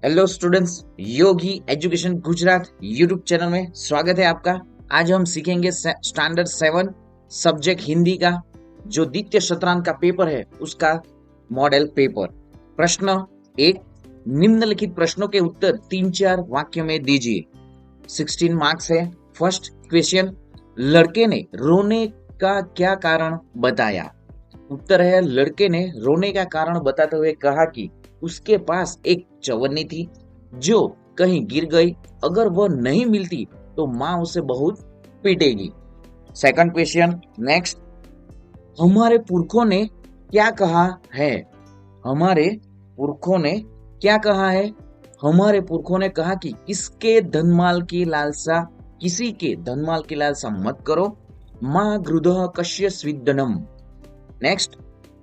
Hello students, योगी education Gujarat YouTube channel में स्वागत है आपका। आज हम सीखेंगे स्टैंडर्ड 7 सब्जेक्ट हिंदी का जो द्वितीय शतरांक का पेपर है उसका मॉडल पेपर। प्रश्न 1, निम्नलिखित प्रश्नों के उत्तर 3-4 वाक्य में दीजिए। 16 मार्क्स है। फर्स्ट क्वेश्चन, लड़के ने रोने का क्या कारण बताया? उत्तर है, लड़के ने रोने का कारण बताते हुए कहा कि उसके पास एक चवन्नी थी जो कहीं गिर गई। अगर वह नहीं मिलती तो माँ उसे बहुत पीटेगी। सेकंड क्वेश्चन, नेक्स्ट, हमारे पुरखों ने क्या कहा है? हमारे पुरखों ने क्या कहा है? हमारे पुरखों ने कहा कि किसी के धनमाल की लालसा मत करो। माँ गृधः कस्य स्विद्दनम। नेक्स्ट,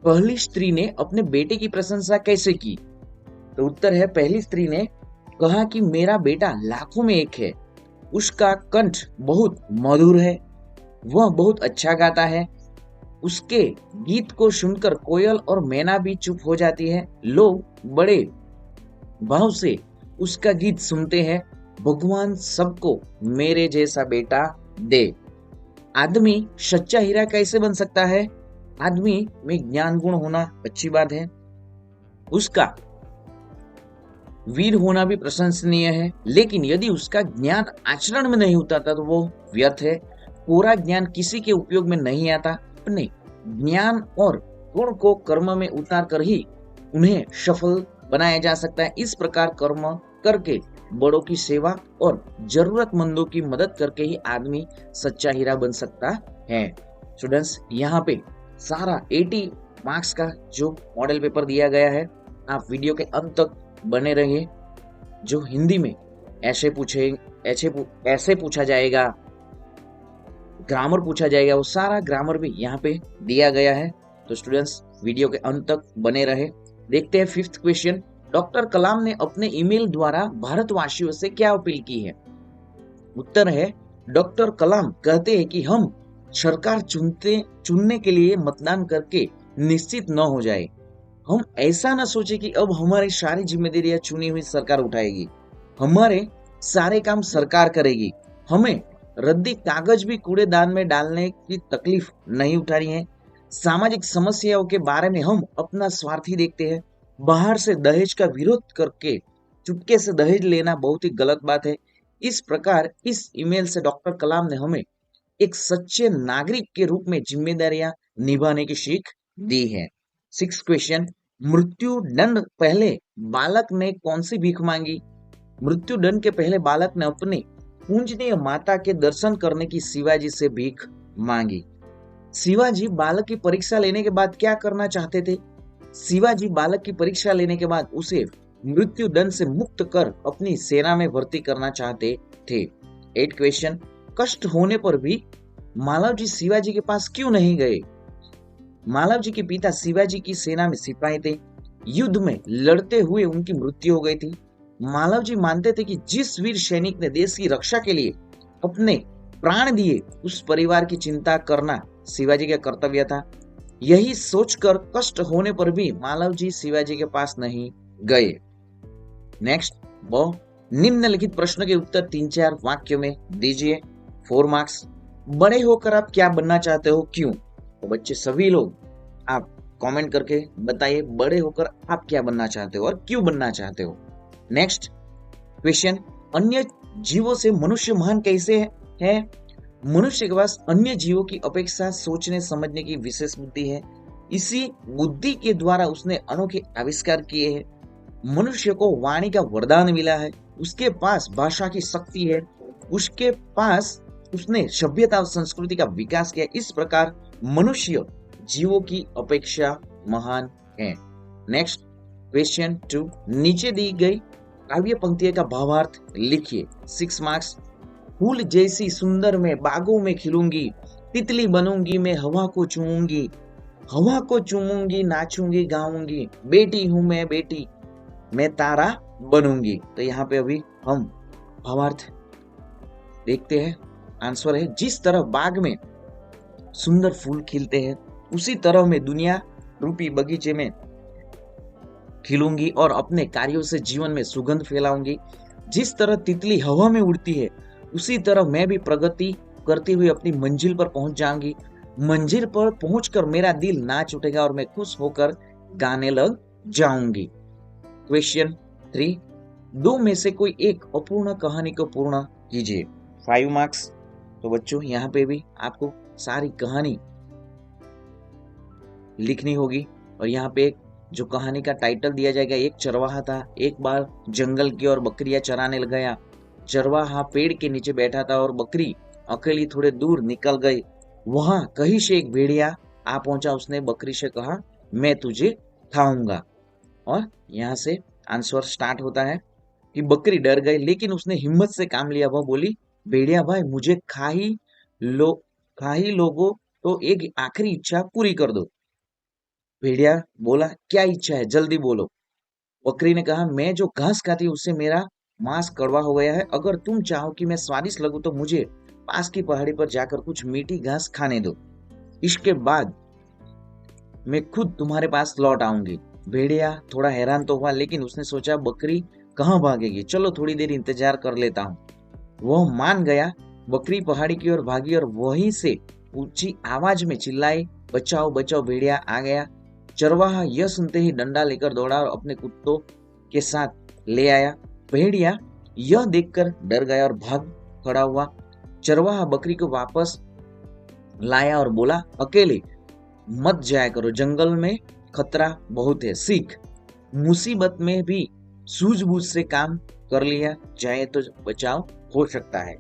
पहली स्त्री ने अपने बेटे की प्रशंसा कैसे की? तो उत्तर है, पहली स्त्री ने कहा कि मेरा बेटा लाखों में एक है, उसका कंठ बहुत मधुर है, वह बहुत अच्छा गाता है, उसके गीत को सुनकर कोयल और मैना भी चुप हो जाती है, लोग बड़े भाव से उसका गीत सुनते हैं। भगवान सबको मेरे जैसा बेटा दे। आदमी सच्चा हीरा कैसे बन सकता है? आदमी में ज्ञान गुण होना अच्छी बात है, उसका वीर होना भी प्रशंसनीय है, लेकिन यदि उसका ज्ञान आचरण में नहीं उतरता तो वो व्यर्थ है। पूरा ज्ञान किसी के उपयोग में नहीं आता। अपने ज्ञान और गुण को कर्म में उतार कर ही उन्हें सफल बनाया जा सकता है। इस प्रकार कर्म करके, बड़ों की सेवा और जरूरतमंदों की मदद करके ही आदमी सच्चा हीरा बन सकता है। स्टूडेंट्स, यहाँ पे सारा 80 मार्क्स का जो मॉडल पेपर दिया गया है, आप वीडियो के अंत तक बने रहिए। जो हिंदी में ऐसे पूछा जाएगा, ग्रामर पूछा जाएगा, वो सारा ग्रामर भी यहाँ पे दिया गया है। तो स्टूडेंट्स, वीडियो के अंत तक बने रहे। देखते हैं फिफ्थ क्वेश्चन, डॉक्टर कलाम ने अपने ईमेल द्वारा भारतवासियों से क्या अपील की है? उत्तर है, डॉक्टर कलाम कहते हैं कि हम सरकार चुनने के लिए मतदान करके निश्चित न हो जाए। हम ऐसा ना सोचे कि अब हमारी सारी जिम्मेदारियां चुनी हुई सरकार उठाएगी, हमारे सारे काम सरकार करेगी। हमें रद्दी कागज भी कूड़ेदान में डालने की तकलीफ नहीं उठानी है। सामाजिक समस्याओं के बारे में हम अपना स्वार्थी देखते हैं। बाहर से दहेज का विरोध करके चुपके से दहेज लेना बहुत ही गलत बात है। इस प्रकार इस ईमेल से डॉक्टर कलाम ने हमें एक सच्चे नागरिक के रूप में जिम्मेदारियां निभाने की सीख दी है। सिक्स क्वेश्चन, मृत्यु दंड पहले बालक ने कौन सी भीख मांगी? मृत्यु दंड के पहले बालक ने अपने पूजनीय माता के दर्शन करने की शिवाजी से भीख मांगी। शिवाजी बालक की परीक्षा लेने के बाद क्या करना चाहते थे? शिवाजी बालक की परीक्षा लेने के बाद उसे मृत्यु दंड से मुक्त कर अपनी सेना में भर्ती करना चाहते थे। 8 क्वेश्चन, कष्ट होने पर भी मालव जी शिवाजी के पास क्यों नहीं गए? मालव जी के पिता शिवाजी की सेना में सिपाही थे। युद्ध में लड़ते हुए उनकी मृत्यु हो गई थी। मालव जी मानते थे कि जिस वीर सैनिक ने देश की रक्षा के लिए अपने प्राण दिए, उस परिवार की चिंता करना शिवाजी का कर्तव्य था। यही सोचकर कष्ट होने पर भी मालव जी शिवाजी के पास नहीं गए। नेक्स्ट, वो निम्नलिखित प्रश्न के उत्तर 3-4 वाक्यों में दीजिए। 4 मार्क्स, बड़े होकर आप क्या बनना चाहते हो, क्यों? तो बच्चे सभी लोग आप कमेंट करके बताइए, बड़े होकर आप क्या बनना चाहते हो और क्यों बनना चाहते हो। नेक्स्ट क्वेश्चन, अन्य जीवों से मनुष्य महान कैसे है? मनुष्य के पास अन्य जीवों की अपेक्षा सोचने समझने की विशेष बुद्धि है। इसी बुद्धि के द्वारा उसने अनोखे आविष्कार किए हैं। मनुष्य को वाणी का वरदान मिला है, उसके पास भाषा की शक्ति है, उसके पास उसने सभ्यता और संस्कृति का विकास किया। इस प्रकार मनुष्य जीवों की अपेक्षा महान है। नेक्स्ट क्वेश्चन 2, नीचे दी गई काव्य पंक्तियों का भावार्थ लिखिए। 6 मार्क्स, फूल जैसी सुंदर मैं बागों में खिलूंगी, तितली बनूंगी मैं हवा को चूमूंगी, हवा को चूमूंगी नाचूंगी गाऊंगी, बेटी हूं मैं बेटी मैं तारा बनूंगी। तो यहाँ पे अभी हम भावार्थ देखते हैं। आंसर है, जिस तरह बाग में सुंदर फूल खिलते हैं, उसी तरह में दुनिया रूपी बगीचे में खिलूंगी और अपने कार्यों से जीवन में सुगंध फैलाऊंगी। जिस तरह तितली हवा में उड़ती है, उसी तरह मैं भी प्रगति करती हुई अपनी मंजिल पर पहुंच जाऊंगी। मंजिल पर पहुंचकर मेरा दिल नाच उठेगा और मैं खुश होकर गाने लग जाऊंगी। क्वेश्चन 3, दो में से कोई एक अपूर्ण कहानी को पूर्ण कीजिए। 5 मार्क्स। तो बच्चों यहाँ पे भी आपको सारी कहानी लिखनी होगी और यहाँ पे जो कहानी का टाइटल दिया जाएगा, एक चरवाहा था, एक बार जंगल की ओर बकरियां चराने लग गया। चरवाहा पेड़ के नीचे बैठा था और बकरी अकेली थोड़े दूर निकल गई। वहां कहीं से एक भेड़िया आ पहुंचा। उसने बकरी से कहा, मैं तुझे खाऊंगा। और यहाँ से आंसर स्टार्ट होता है कि बकरी डर गई, लेकिन उसने हिम्मत से काम लिया। वह बोली, भेड़िया भाई मुझे खा ही लोगो, तो एक आखिरी इच्छा पूरी कर दो। भेड़िया बोला, क्या इच्छा है, जल्दी बोलो। बकरी ने कहा, मैं जो घास खाती हूँ उससे मेरा मांस कड़वा हो गया है। अगर तुम चाहो कि मैं स्वादिष्ट लगूं तो मुझे पास की पहाड़ी पर जाकर कुछ मीठी घास खाने दो। इसके बाद मैं खुद तुम्हारे पास लौट आऊंगी। भेड़िया थोड़ा हैरान तो हुआ, लेकिन उसने सोचा बकरी कहाँ भागेगी, चलो थोड़ी देर इंतजार कर लेता हूँ। वह मान गया। बकरी पहाड़ी की ओर भागी और वहीं से ऊंची आवाज में चिल्लाई, बचाओ बचाओ, भेड़िया आ गया। चरवाहा यह सुनते ही डंडा लेकर दौड़ा और अपने कुत्तों के साथ ले आया। भेड़िया यह देखकर डर गया और भाग खड़ा हुआ। चरवाहा बकरी को वापस लाया और बोला, अकेले मत जाया करो, जंगल में खतरा बहुत है, सीख। मुसीबत में भी सूझबूझ से काम कर लिया जाए तो बचाव हो सकता है।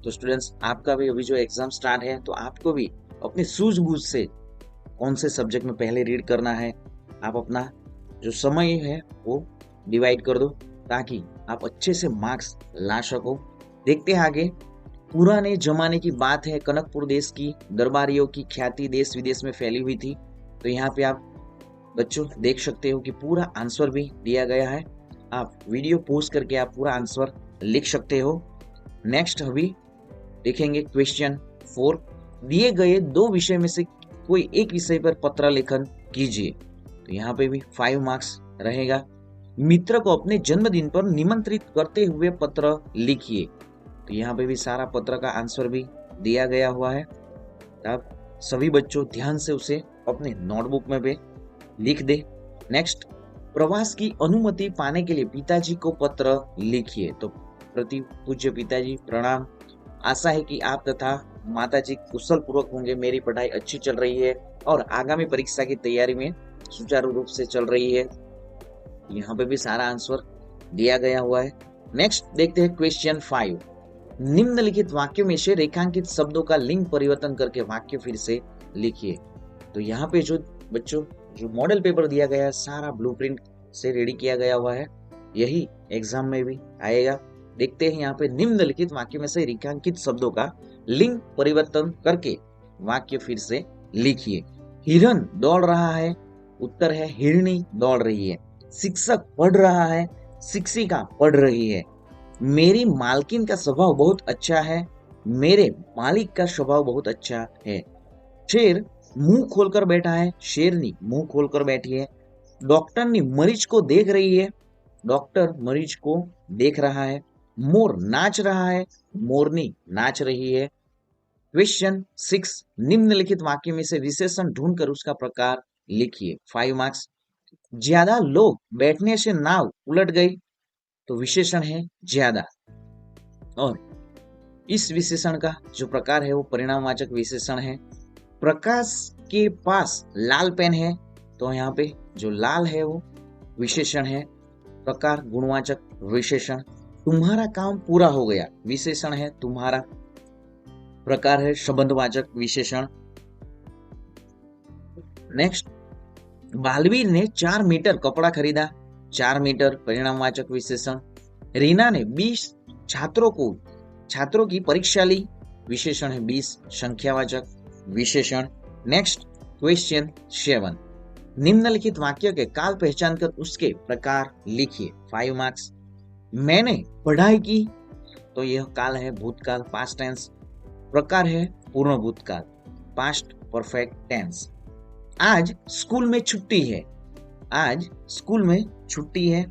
तो स्टूडेंट्स, आपका भी अभी जो एग्जाम स्टार्ट है, तो आपको भी अपनी सूझबूझ से कौन से सब्जेक्ट में पहले रीड करना है, आप अपना जो समय है वो डिवाइड कर दो, ताकि आप अच्छे से मार्क्स ला सको। देखते हैं आगे। पुराने जमाने की बात है, कनकपुर देश की दरबारियों की ख्याति देश विदेश में फैली हुई थी। तो यहाँ पे आप बच्चों देख सकते हो कि पूरा आंसर भी दिया गया है। आप वीडियो पॉज करके आप पूरा आंसर लिख सकते हो। नेक्स्ट अभी देखेंगे क्वेश्चन 4, दिए गए दो विषय में से कोई एक विषय पर पत्र लेखन कीजिए। तो यहाँ पे भी 5 मार्क्स रहेगा। मित्र को अपने जन्मदिन पर निमंत्रित करते हुए पत्र लिखिए। तो यहाँ पे भी सारा पत्र का आंसर भी दिया गया हुआ है। आप सभी बच्चों ध्यान से उसे अपने नोटबुक में भी लिख दे। नेक्स्ट, प्रवास की अनुमति पाने के लिए पिताजी को पत्र लिखिए। तो प्रति पूज्य पिताजी प्रणाम, आशा है कि आप तथा माताजी कुशल पूर्वक होंगे। मेरी पढ़ाई अच्छी चल रही है और आगामी परीक्षा की तैयारी में सुचारू रूप से चल रही है। यहाँ पे भी सारा आंसर दिया गया हुआ है। नेक्स्ट देखते हैं क्वेश्चन 5, निम्नलिखित वाक्यों में से रेखांकित शब्दों का लिंग परिवर्तन करके वाक्य फिर से लिखिए। तो यहाँ पे जो बच्चों जो मॉडल पेपर दिया गया है, सारा ब्लूप्रिंट से रेडी किया गया हुआ है, यही एग्जाम में भी आएगा। देखते हैं यहाँ पे निम्नलिखित वाक्य में से रेखांकित शब्दों का लिंग परिवर्तन करके वाक्य फिर से लिखिए। हिरन दौड़ रहा है, उत्तर है हिरनी दौड़ रही है। शिक्षक पढ़ रहा है, शिक्षिका पढ़ रही है। मेरी मालकिन का स्वभाव बहुत अच्छा है, मेरे मालिक का स्वभाव बहुत अच्छा है। शेर मुंह खोलकर बैठा है, शेरनी मुंह खोलकर बैठी है। डॉक्टरनी मरीज को देख रही है, डॉक्टर मरीज को देख रहा है। मोर नाच रहा है, मोरनी नाच रही है। क्वेश्चन 6, निम्नलिखित वाक्य में से विशेषण ढूंढकर उसका प्रकार लिखिए। 5 मार्क्स। ज्यादा लोग बैठने से नाव उलट गई। तो विशेषण है ज्यादा, और इस विशेषण का जो प्रकार है वो परिणामवाचक विशेषण है। प्रकाश के पास लाल पेन है, तो यहाँ पे जो लाल है वो विशेषण है। प्रकार गुणवाचक विशेषण। तुम्हारा काम पूरा हो गया, विशेषण है तुम्हारा। प्रकार है संबंधवाचक विशेषण। नेक्स्ट, बालवीर ने 4 मीटर कपड़ा खरीदा, 4 मीटर परिणामवाचक विशेषण। रीना ने 20 छात्रों की परीक्षा ली, विशेषण है 20 संख्यावाचक विशेषण। नेक्स्ट क्वेश्चन 7, निम्नलिखित वाक्य के काल पहचान कर उसके प्रकार लिखिए। 5 मार्क्स। मैंने पढ़ाई की, तो यह काल है भूतकाल पास्ट टेंस। प्रकार है पूर्ण भूतकाल पास्ट परफेक्ट टेंस। आज स्कूल में छुट्टी है, आज स्कूल में छुट्टी है,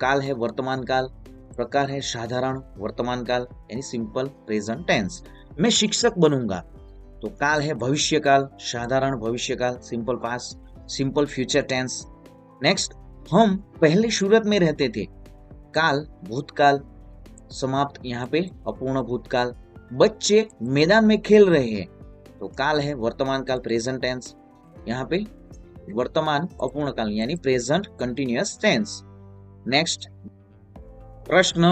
काल है वर्तमान काल, प्रकार है साधारण वर्तमान काल यानी सिंपल प्रेजेंट टेंस। मैं शिक्षक बनूंगा तो काल है भविष्य काल, साधारण भविष्य काल simple past simple future tense. Next, हम पहले सूरत में रहते थे, काल भूतकाल समाप्त यहाँ पे अपूर्ण भूतकाल। बच्चे मैदान में खेल रहे हैं तो काल है वर्तमान काल प्रेजेंट टेंस, यहाँ पे वर्तमान अपूर्ण काल यानी प्रेजेंट कंटिन्यूअस टेंस। नेक्स्ट प्रश्न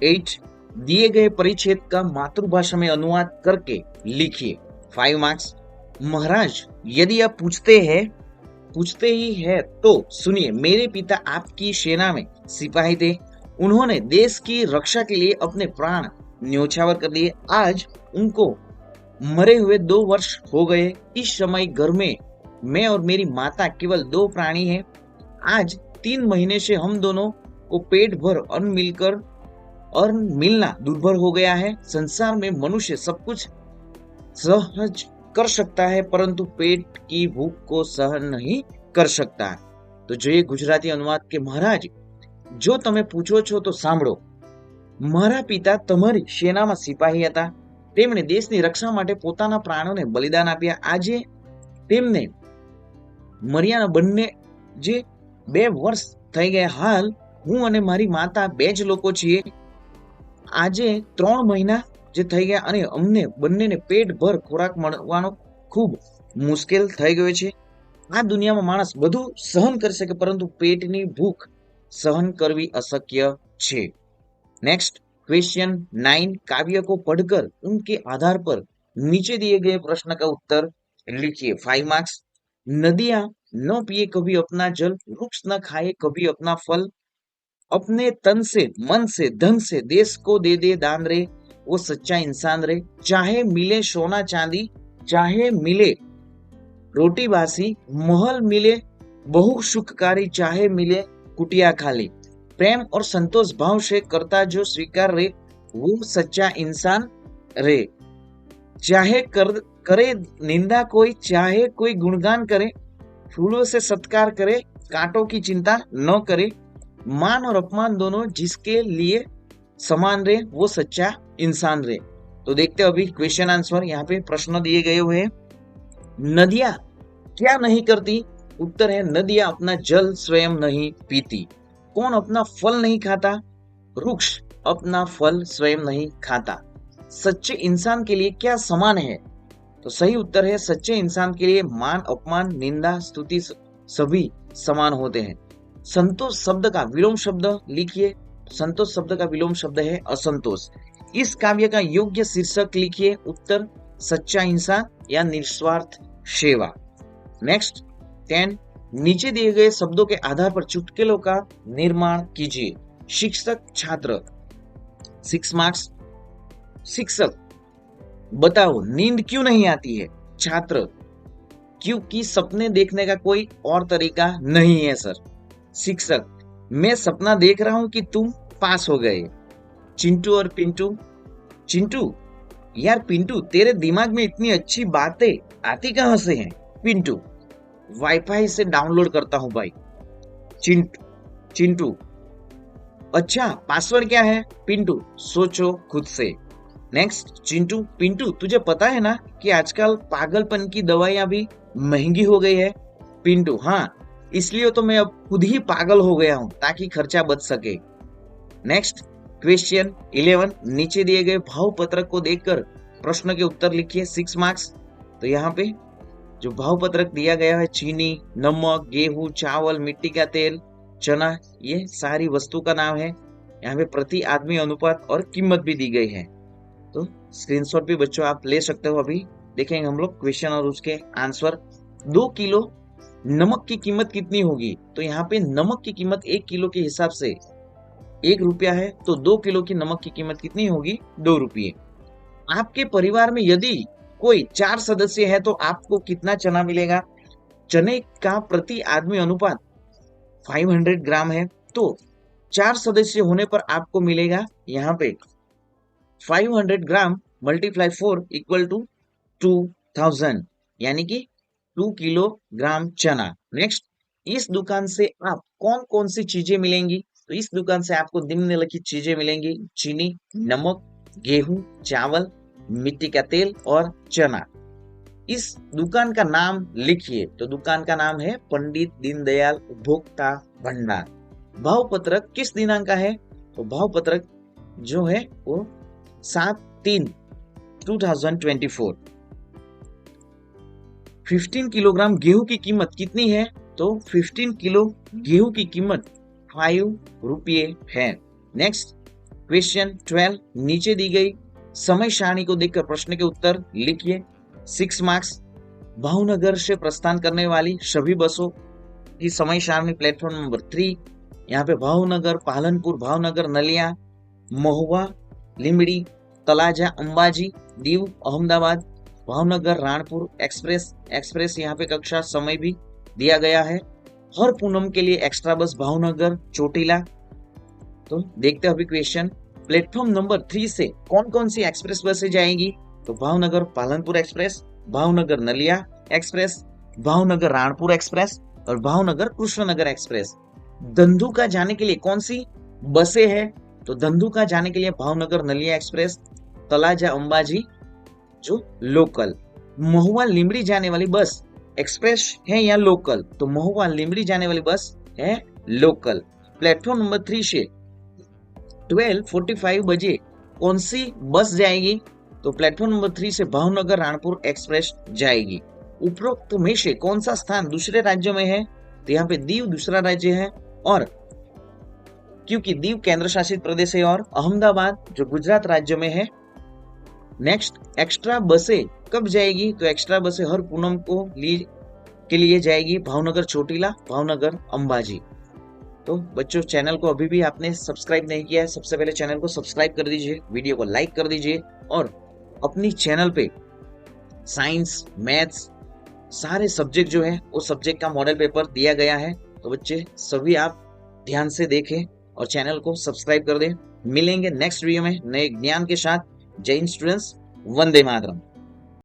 8, दिए गए परिच्छेद का मातृभाषा में अनुवाद करके लिखिए। 5 मार्क्स। महाराज, यदि आप पूछते ही है तो सुनिए, मेरे पिता आपकी सेना में सिपाही थे, उन्होंने देश की रक्षा के लिए अपने प्राण न्योछावर कर दिए। आज उनको मरे हुए 2 वर्ष हो गए। इस समय घर में मैं और मेरी माता केवल 2 प्राणी हैं। आज 3 महीने से हम दोनों को पेट भर अन्न मिलकर और मिलना दुर्भर हो गया है। संसार में मनुष्य सब कुछ सहज कर सकता है परंतु पेट की भूख को सहन नहीं कर सकता। तो જોઈએ ગુજરાતી અનુવાદ કે મહારાજ, જો તમે પૂછો છો તો સાંભળો। મારા પિતા તમારી સેનામાં સિપાહી હતા, તેમણે દેશની રક્ષા માટે પોતાના પ્રાણોને બલિદાન આપ્યા। આજે તેમને મર્યાના બંને જે 2 વર્ષ થઈ ગયા। હાલ હું અને મારી માતા 2 જ લોકો છીએ। આજે 3 મહિના જે થઈ ગયા અને અમને બંનેને પેટભર ખોરાક મળવાનો ખૂબ મુશ્કેલ થઈ ગયો છે। આ દુનિયામાં માણસ બધું સહન કરી શકે પરંતુ પેટની ભૂખ સહન કરવી અશક્ય છે। नेक्स्ट क्वेश्चन 9, काव्य को पढ़कर उनके आधार पर नीचे दिए गए प्रश्न का उत्तर लिखिए। 5 मार्क्स। नदियां न पिए कभी अपना जल, वृक्ष न खाए कभी अपना फल, अपने तन से मन से धन से देश को दे दे दान रे, वो सच्चा इंसान रे। चाहे मिले सोना चांदी, चाहे मिले रोटी बासी, महल मिले बहु सुखकारी, चाहे मिले कुटिया खाली, प्रेम और संतोष भाव से करता जो स्वीकार रे, वो सच्चा इंसान रे। चाहे करे निंदा कोई, चाहे कोई गुणगान करे, फूलों से सत्कार करे, कांटों की चिंता न करे, मान और अपमान दोनों जिसके लिए समान रे, वो सच्चा इंसान रे। तो देखते हैं अभी क्वेश्चन आंसर। यहाँ पे प्रश्न दिए गए हुए हैं। नदियां क्या नहीं करती? उत्तर है नदियां अपना जल स्वयं नहीं पीती। कौन अपना फल नहीं खाता? वृक्ष अपना फल स्वयं नहीं खाता। सच्चे इंसान के लिए क्या समान है? तो सही उत्तर है सच्चे इंसान के लिए मान अपमान निंदा स्तुति सभी समान होते हैं। संतोष शब्द का विलोम शब्द लिखिए। संतोष शब्द का विलोम शब्द है असंतोष। इस काव्य का योग्य शीर्षक लिखिए। उत्तर सच्चा इंसान या निस्वार्थ सेवा। नेक्स्ट 10, नीचे दिए गए शब्दों के आधार पर चुटकुलों का निर्माण कीजिए। शिक्षक छात्र। 6 मार्क्स। शिक्षक, बताओ नींद क्यों नहीं आती है? छात्र, क्योंकि सपने देखने का कोई और तरीका नहीं है सर। शिक्षक, मैं सपना देख रहा हूं कि तुम पास हो गए। चिंटू और पिंटू। चिंटू, यार पिंटू, तेरे दिमाग में इतनी अच्छी बातें आती कहां से हैं? पिंटू, वाईफाई से डाउनलोड करता हूं भाई। चिंटू, अच्छा पासवर्ड क्या है? पिंटू, सोचो खुद से। नेक्स्ट चिंटू, पिंटू तुझे पता है ना कि आजकल पागलपन की दवाइयां भी महंगी हो गई है? पिंटू, हाँ, इसलिए तो मैं अब खुद ही पागल हो गया हूं ताकि खर्चा बच सके। नेक्स्ट क्वेश्चन 11, नीचे दिए गए भाव पत्रक को देखकर प्रश्न के उत्तर लिखिए। 6 मार्क्स। तो यहाँ पे जो भाव पत्रक दिया गया है चीनी, नमक, गेहूं, चावल, मिट्टी का तेल, चना, ये सारी वस्तु का नाम है। यहाँ पे प्रति आदमी अनुपात और कीमत भी दी गई है। तो स्क्रीनशॉट भी बच्चों आप ले सकते हो। अभी देखेंगे हम लोग क्वेश्चन और उसके आंसर। 2 किलो नमक की कीमत कितनी होगी? तो यहाँ पे नमक की कीमत 1 किलो के हिसाब से 1 रुपया है, तो 2 किलो की नमक की कीमत कितनी होगी? 2 रुपये। आपके परिवार में यदि कोई 4 सदस्य है तो आपको कितना चना मिलेगा? चने का प्रति आदमी अनुपात 500 ग्राम है, तो 4 सदस्य होने पर आपको मिलेगा यहाँ पे 500 ग्राम मल्टीप्लाई 4 इक्वल टू 2000, यानी कि 2 किलोग्राम चना। नेक्स्ट इस दुकान से आप कौन कौन सी चीजें मिलेंगी? तो इस दुकान से आपको निम्नलिखित चीजें मिलेंगी: चीनी, नमक, गेहूं, चावल, मिट्टी का तेल और चना। इस दुकान का नाम लिखिए। तो दुकान का नाम है पंडित दीनदयाल उपभोक्ता भंडार। भाव पत्रक किस दिनांक का है? तो भाव पत्रक जो है वो 7/3/2024। 15 किलोग्राम गेहूं की कीमत कितनी है? तो 15 किलो गेहूं की कीमत 5 रुपये है। नेक्स्ट क्वेश्चन 12, नीचे दी गई समय सारणी को देखकर प्रश्न के उत्तर लिखिए। 6 मार्क्स। भावनगर से प्रस्थान करने वाली सभी बसों की समय सारणी प्लेटफॉर्म नंबर 3। यहाँ पे भावनगर, पालनपुर, भावनगर, नलिया, महुआ, लिमड़ी, तलाजा, अंबाजी, दीव, अहमदाबाद, भावनगर, राणपुर एक्सप्रेस यहाँ पे कक्षा समय भी दिया गया है। हर पूनम के लिए एक्स्ट्रा बस भावनगर, चोटीला। तो देखते हैं अभी क्वेश्चन। प्लेटफॉर्म नंबर 3 से कौन कौन सी एक्सप्रेस बसें जाएंगी? तो भावनगर पालनपुर एक्सप्रेस, भावनगर नलिया एक्सप्रेस, भावनगर राणपुर एक्सप्रेस और भावनगर कृष्णनगर एक्सप्रेस। धंधुका जाने के लिए कौन सी बसें हैं? तो धंधुका जाने के लिए भावनगर नलिया एक्सप्रेस, तलाजा अंबाजी जो लोकल। महुआ लिमड़ी जाने वाली बस एक्सप्रेस है या लोकल? तो महुआ लिमड़ी जाने वाली बस है लोकल। प्लेटफॉर्म नंबर 3 से 12:45 बजे कौन सी बस जाएगी? तो प्लेटफॉर्म नंबर 3 से भावनगर राणपुर एक्सप्रेस जाएगी। उपरोक्त में से कौन सा स्थान दूसरे राज्यों में है? तो यहाँ पे दीव दूसरा राज्य है, और क्योंकि दीव केंद्र शासित प्रदेश है, और अहमदाबाद जो गुजरात राज्य में है। नेक्स्ट, एक्स्ट्रा बसें कब जाएगी? तो एक्स्ट्रा बसें हर पूनम के लिए जाएगी भावनगर चोटीला, भावनगर अंबाजी। तो बच्चों, चैनल को अभी भी आपने सब्सक्राइब नहीं किया है, सबसे पहले चैनल को सब्सक्राइब कर दीजिए, वीडियो को लाइक कर दीजिए, और अपनी चैनल पे साइंस, मैथ्स सारे सब्जेक्ट जो है उस सब्जेक्ट का मॉडल पेपर दिया गया है। तो बच्चे सभी आप ध्यान से देखें और चैनल को सब्सक्राइब कर दें। मिलेंगे नेक्स्ट वीडियो में नए ज्ञान के साथ। जय हिंद स्टूडेंट्स, वंदे मातरम।